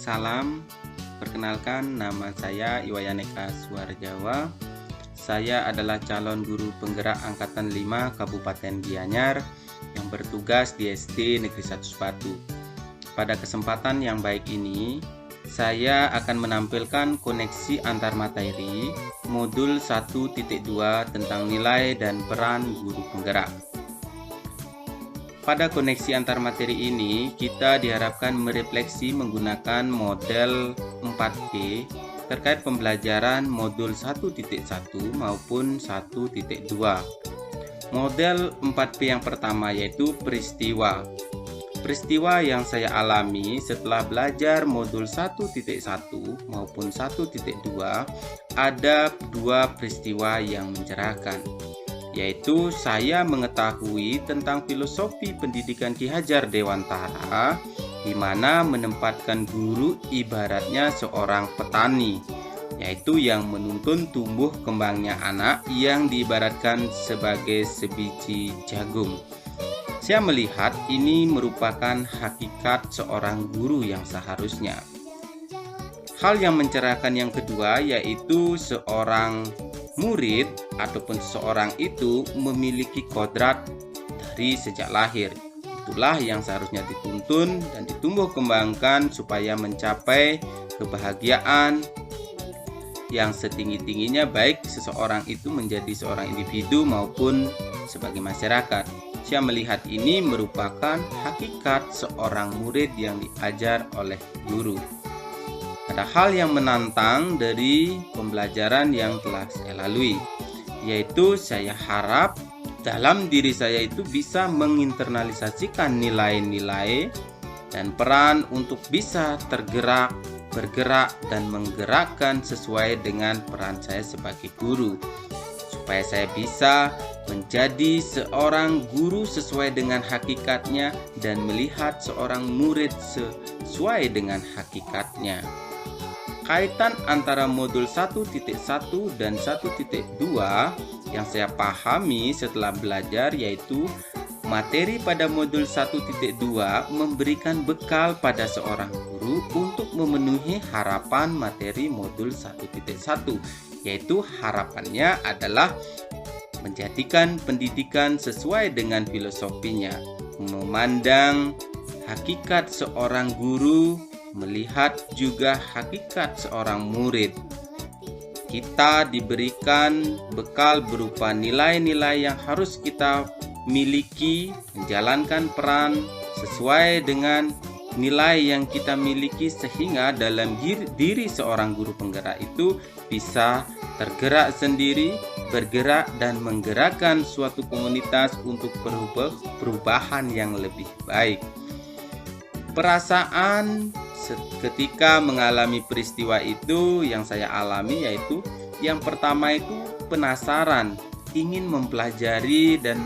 salam. Perkenalkan, nama saya Iwayaneka Suarjawa. Saya adalah calon guru penggerak Angkatan 5 Kabupaten Gianyar yang bertugas di SD Negeri 1 Batu. Pada kesempatan yang baik ini, saya akan menampilkan koneksi antar materi modul 1.2 tentang nilai dan peran guru penggerak. Pada koneksi antar materi ini, kita diharapkan merefleksi menggunakan model 4P terkait pembelajaran modul 1.1 maupun 1.2. Model 4P yang pertama yaitu peristiwa. Peristiwa yang saya alami setelah belajar modul 1.1 maupun 1.2 ada dua peristiwa yang mencerahkan, yaitu saya mengetahui tentang filosofi pendidikan Ki Hajar Dewantara, di mana menempatkan guru ibaratnya seorang petani, yaitu yang menuntun tumbuh kembangnya anak yang diibaratkan sebagai sebiji jagung. Saya melihat ini merupakan hakikat seorang guru yang seharusnya. Hal yang mencerahkan yang kedua yaitu seorang murid ataupun seseorang itu memiliki kodrat dari sejak lahir. Itulah yang seharusnya dituntun dan ditumbuh kembangkan supaya mencapai kebahagiaan yang setinggi-tingginya, baik seseorang itu menjadi seorang individu maupun sebagai masyarakat. Saya melihat ini merupakan hakikat seorang murid yang diajar oleh guru. Ada hal yang menantang dari pembelajaran yang telah saya lalui, yaitu saya harap dalam diri saya itu bisa menginternalisasikan nilai-nilai dan peran untuk bisa tergerak, bergerak, dan menggerakkan sesuai dengan peran saya sebagai guru, supaya saya bisa menjadi seorang guru sesuai dengan hakikatnya dan melihat seorang murid sesuai dengan hakikatnya. Kaitan antara modul 1.1 dan 1.2 yang saya pahami setelah belajar yaitu materi pada modul 1.2 memberikan bekal pada seorang guru untuk memenuhi harapan materi modul 1.1, yaitu harapannya adalah menjadikan pendidikan sesuai dengan filosofinya, memandang hakikat seorang guru, melihat juga hakikat seorang murid. Kita diberikan bekal berupa nilai-nilai yang harus kita miliki, menjalankan peran sesuai dengan nilai yang kita miliki, sehingga dalam diri seorang guru penggerak itu bisa tergerak sendiri, bergerak dan menggerakkan suatu komunitas untuk perubahan yang lebih baik. Perasaan ketika mengalami peristiwa itu yang saya alami yaitu yang pertama itu penasaran, ingin mempelajari dan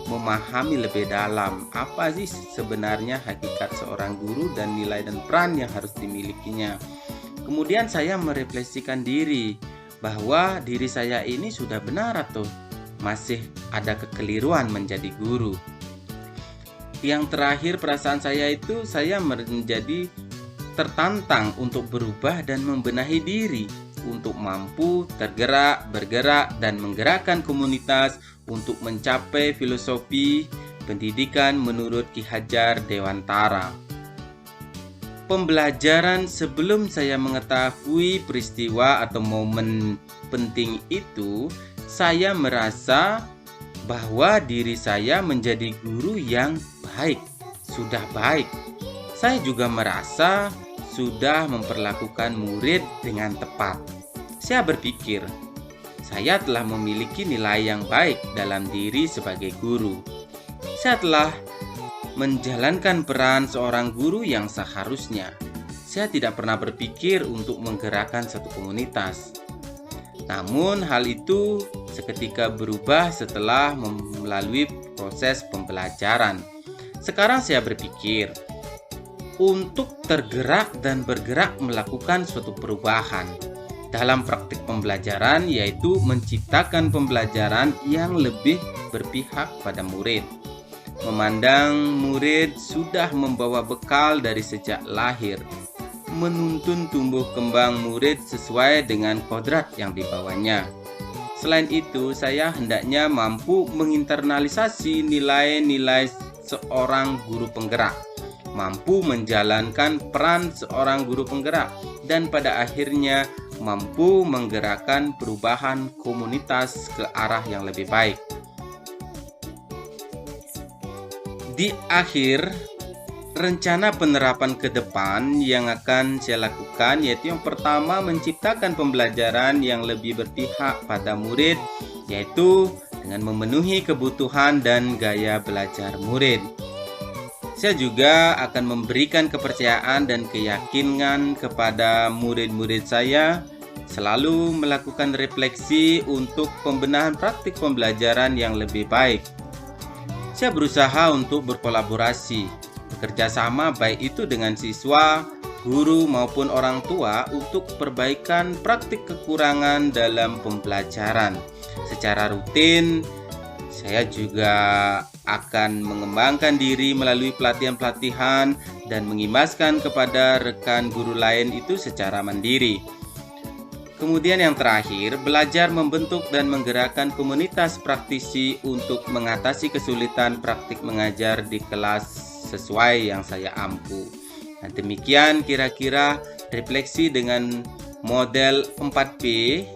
memahami lebih dalam apa sih sebenarnya hakikat seorang guru dan nilai dan peran yang harus dimilikinya. Kemudian saya merefleksikan diri bahwa diri saya ini sudah benar atau masih ada kekeliruan menjadi guru. Yang terakhir perasaan saya itu saya menjadi tertantang untuk berubah dan membenahi diri untuk mampu tergerak, bergerak, dan menggerakkan komunitas untuk mencapai filosofi pendidikan menurut Ki Hajar Dewantara. Pembelajaran sebelum saya mengetahui peristiwa atau momen penting itu, saya merasa bahwa diri saya menjadi guru yang baik, sudah baik. Saya juga merasa sudah memperlakukan murid dengan tepat. Saya berpikir, saya telah memiliki nilai yang baik dalam diri sebagai guru. Saya telah menjalankan peran seorang guru yang seharusnya. Saya tidak pernah berpikir untuk menggerakkan satu komunitas. Namun hal itu seketika berubah setelah melalui proses pembelajaran. Sekarang saya berpikir untuk tergerak dan bergerak melakukan suatu perubahan dalam praktik pembelajaran, yaitu menciptakan pembelajaran yang lebih berpihak pada murid. Memandang murid sudah membawa bekal dari sejak lahir, menuntun tumbuh kembang murid sesuai dengan kodrat yang dibawanya. Selain itu, saya hendaknya mampu menginternalisasi nilai-nilai seorang guru penggerak, mampu menjalankan peran seorang guru penggerak, dan pada akhirnya mampu menggerakkan perubahan komunitas ke arah yang lebih baik. Di akhir, rencana penerapan ke depan yang akan saya lakukan yaitu yang pertama, menciptakan pembelajaran yang lebih berpihak pada murid, yaitu dengan memenuhi kebutuhan dan gaya belajar murid. Saya juga akan memberikan kepercayaan dan keyakinan kepada murid-murid saya, selalu melakukan refleksi untuk pembenahan praktik pembelajaran yang lebih baik. Saya berusaha untuk berkolaborasi, bekerja sama baik itu dengan siswa, guru maupun orang tua untuk perbaikan praktik kekurangan dalam pembelajaran. Secara rutin, saya juga akan mengembangkan diri melalui pelatihan-pelatihan dan mengimbaskan kepada rekan guru lain itu secara mandiri. Kemudian yang terakhir, belajar membentuk dan menggerakkan komunitas praktisi untuk mengatasi kesulitan praktik mengajar di kelas sesuai yang saya ampu. Nah, demikian kira-kira refleksi dengan model 4P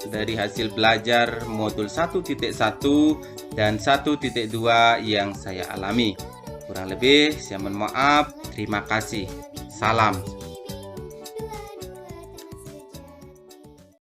dari hasil belajar modul 1.1 dan 1.2 yang saya alami. Kurang lebih saya mohon maaf. Terima kasih. Salam.